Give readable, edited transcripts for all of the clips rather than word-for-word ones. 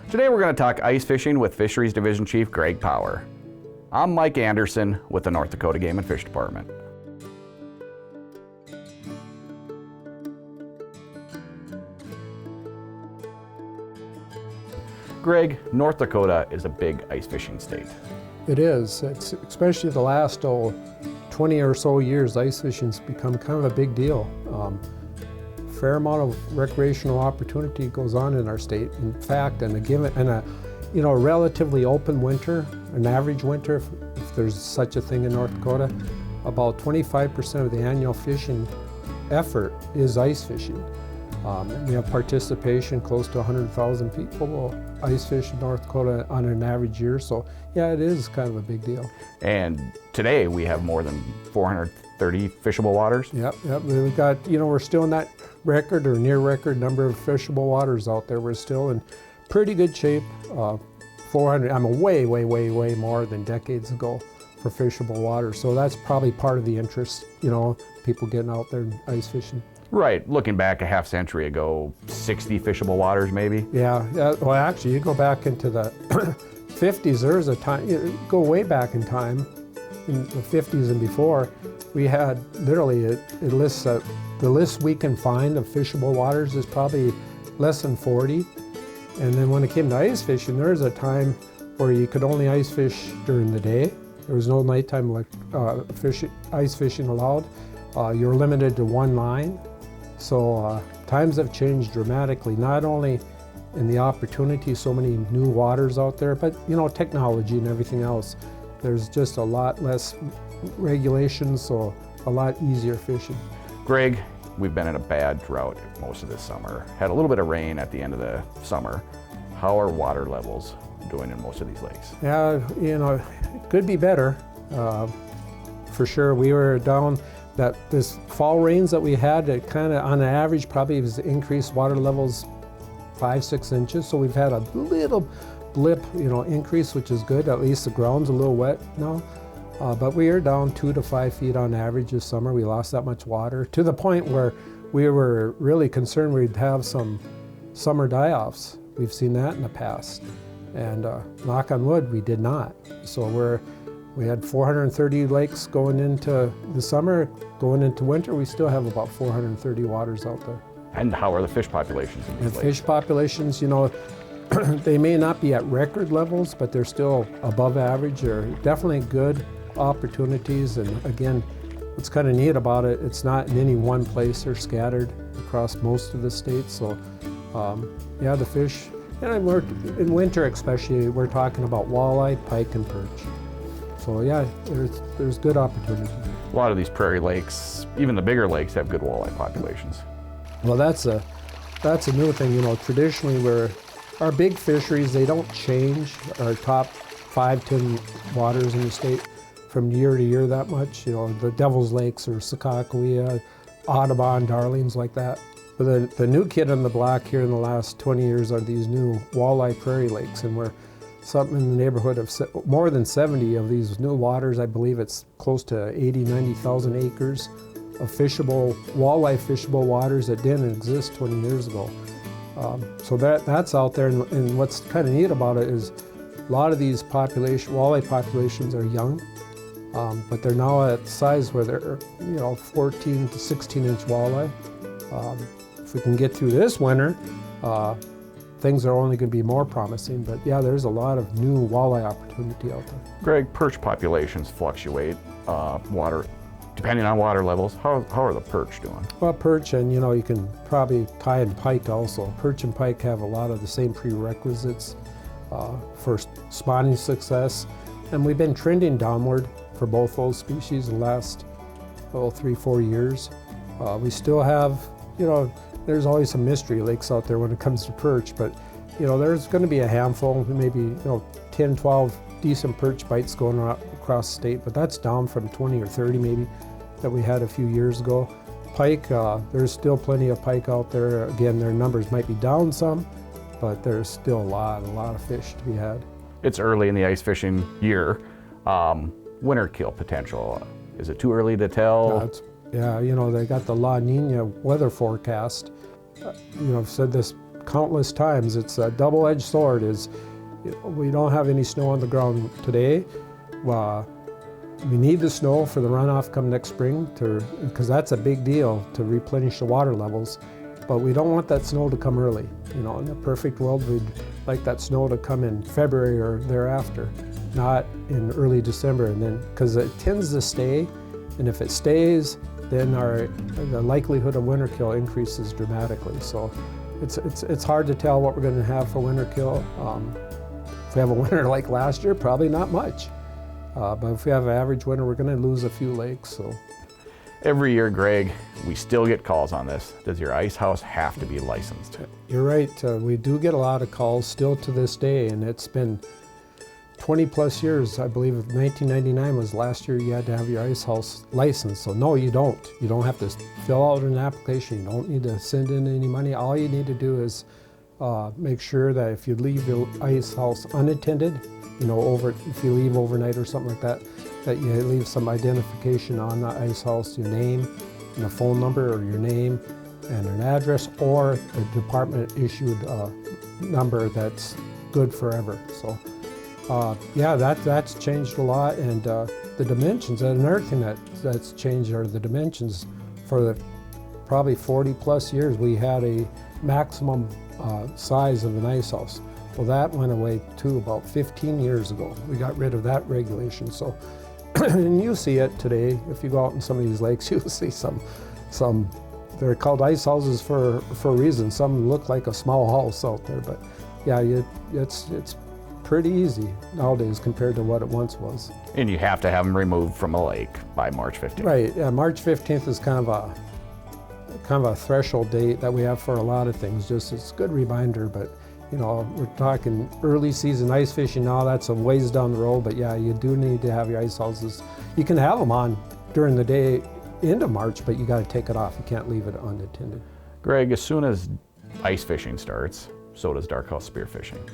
Today we're going to talk ice fishing with Fisheries Division Chief Greg Power. I'm Mike Anderson with the North Dakota Game and Fish Department. Greg, North Dakota is a big ice fishing state. It is. It's, especially the last 20 or so years, ice fishing's become kind of a big deal. Fair amount of recreational opportunity goes on in our state. In fact, in a relatively open winter, an average winter, if there's such a thing in North Dakota, about 25% of the annual fishing effort is ice fishing. We have participation, close to 100,000 people will ice fish in North Dakota on an average year, so yeah, it is kind of a big deal. And today we have more than 430 fishable waters. Yep. We've got, we're still in that record or near record number of fishable waters out there. We're still in pretty good shape. 400, way more than decades ago for fishable water. So that's probably part of the interest, people getting out there and ice fishing. Right, looking back a half century ago, 60 fishable waters maybe? Yeah. Well, actually, you go back into the 50s, there's a time, go way back in time, in the 50s and before, we had literally, it lists, the list we can find of fishable waters is probably less than 40. And then when it came to ice fishing, there was a time where you could only ice fish during the day. There was no nighttime ice fishing allowed. You were limited to one line. So times have changed dramatically, not only in the opportunity, so many new waters out there, but technology and everything else. There's just a lot less regulations, so a lot easier fishing. Greg, we've been in a bad drought most of this summer. Had a little bit of rain at the end of the summer. How are water levels doing in most of these lakes? Yeah, it could be better. For sure, we were down. This fall rains that we had, it kind of on average probably was increased water levels 5-6 inches. So we've had a little blip, increase, which is good. At least the ground's a little wet now. But we are down 2 to 5 feet on average this summer. We lost that much water to the point where we were really concerned we'd have some summer die-offs. We've seen that in the past. And knock on wood, we did not. So we had 430 lakes going into the summer. Going into winter, we still have about 430 waters out there. And how are the fish populations in these lakes? Fish populations, they may not be at record levels, but they're still above average. They're definitely good opportunities. And again, what's kind of neat about it, it's not in any one place. They're scattered across most of the state. So the fish, and in winter especially, we're talking about walleye, pike, and perch. So yeah, there's good opportunity. A lot of these prairie lakes, even the bigger lakes, have good walleye populations. Well, that's a new thing. Traditionally, our big fisheries, they don't change. Our top 5-10 waters in the state from year to year that much. The Devil's Lakes or Sakakawea, Audubon, Darlings, like that. But the new kid on the block here in the last 20 years are these new walleye prairie lakes, and we're something in the neighborhood of more than 70 of these new waters. I believe it's close to 90,000 acres of walleye fishable waters that didn't exist 20 years ago. So that's out there, and what's kind of neat about it is a lot of these walleye populations are young, but they're now at the size where they're 14 to 16 inch walleye. If we can get through this winter, things are only going to be more promising, but yeah, there's a lot of new walleye opportunity out there. Greg, perch populations fluctuate, depending on water levels. How are the perch doing? Well, perch, and you can probably tie in pike also. Perch and pike have a lot of the same prerequisites for spawning success, and we've been trending downward for both those species the last 3-4 years. We still have, there's always some mystery lakes out there when it comes to perch, but there's going to be a handful, maybe 10, 12 decent perch bites going across the state, but that's down from 20 or 30 maybe that we had a few years ago. Pike, there's still plenty of pike out there. Again, their numbers might be down some, but there's still a lot of fish to be had. It's early in the ice fishing year. Winter kill potential, is it too early to tell? Yeah, they got the La Nina weather forecast. I've said this countless times. It's a double-edged sword. We don't have any snow on the ground today. We need the snow for the runoff come next spring because that's a big deal to replenish the water levels. But we don't want that snow to come early. In a perfect world, we'd like that snow to come in February or thereafter, not in early December. And then, because it tends to stay, and if it stays, then the likelihood of winter kill increases dramatically. So it's hard to tell what we're going to have for winter kill. If we have a winter like last year, probably not much. But if we have an average winter, we're going to lose a few lakes. So. Every year, Greg, we still get calls on this. Does your ice house have to be licensed? You're right. We do get a lot of calls still to this day, and it's been 20 plus years. I believe 1999 was last year you had to have your ice house licensed. So no, you don't. You don't have to fill out an application. You don't need to send in any money. All you need to do is make sure that if you leave your ice house unattended, if you leave overnight or something like that, that you leave some identification on the ice house, your name and a phone number, or your name and an address, or a department issued number that's good forever. So that's changed a lot, and the dimensions. And another thing that's changed are the dimensions. For the probably 40 plus years, we had a maximum size of an ice house. Well, that went away too about 15 years ago. We got rid of that regulation. So, and you see it today. If you go out in some of these lakes, you'll see some. They're called ice houses for a reason. Some look like a small house out there, but yeah, it's pretty easy nowadays compared to what it once was. And you have to have them removed from a lake by March 15th. Right. Yeah, March 15th is kind of a threshold date that we have for a lot of things. Just it's a good reminder, but. We're talking early season ice fishing now, that's a ways down the road, but yeah, you do need to have your ice houses. You can have them on during the day into March, but you got to take it off. You can't leave it unattended. Greg, as soon as ice fishing starts, so does dark house spearfishing.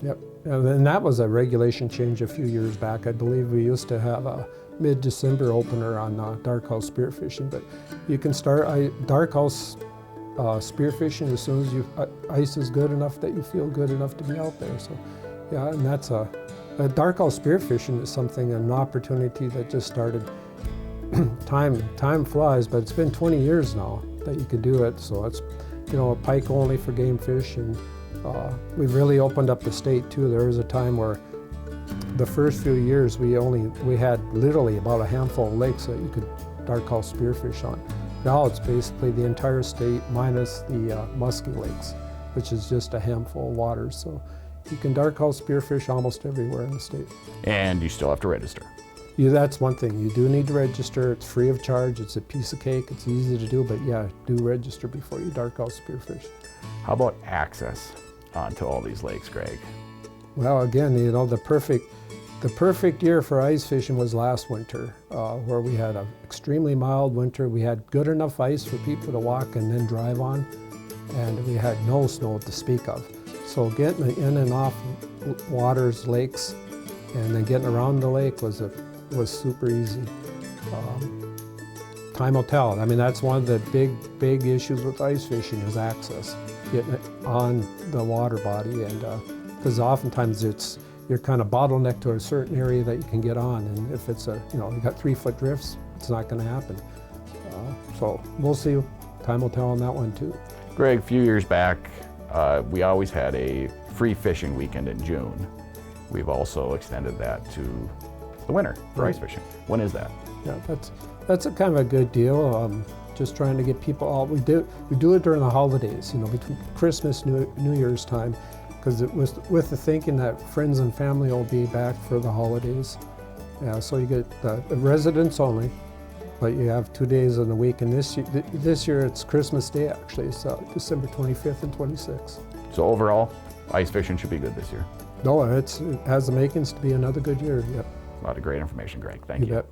Yep, and that was a regulation change a few years back. I believe we used to have a mid-December opener on dark house spearfishing, but you can start dark house spearfishing as soon as ice is good enough that you feel good enough to be out there. So, yeah, and that's a dark house spearfishing is an opportunity that just started. Time flies, but it's been 20 years now that you could do it. So it's, pike only for game fish, and we've really opened up the state too. There was a time where the first few years we had literally about a handful of lakes that you could dark house spearfish on. Now it's basically the entire state minus the musky lakes, which is just a handful of waters. So you can dark house spearfish almost everywhere in the state. And you still have to register. That's one thing. You do need to register. It's free of charge. It's a piece of cake. It's easy to do, but yeah, do register before you dark house spearfish. How about access onto all these lakes, Greg? Well, again, the perfect year for ice fishing was last winter, where we had an extremely mild winter. We had good enough ice for people to walk and then drive on, and we had no snow to speak of. So getting in and off waters, lakes, and then getting around the lake was super easy. Time will tell. I mean, that's one of the big issues with ice fishing is access, getting it on the water body, and because oftentimes you're kind of bottlenecked to a certain area that you can get on, and if it's you got 3-foot drifts, it's not going to happen. So we'll see. Time will tell on that one too. Greg, a few years back, we always had a free fishing weekend in June. We've also extended that to the winter for ice fishing. When is that? Yeah, that's a kind of a good deal. Just trying to get people out. We do it during the holidays, between Christmas, New Year's time, because it was with the thinking that friends and family will be back for the holidays. Yeah, so you get the residents only, but you have 2 days in the week. And this year it's Christmas Day actually, so December 25th and 26th. So overall, ice fishing should be good this year. No, it has the makings to be another good year. Yep. A lot of great information, Greg. Thank you. Bet.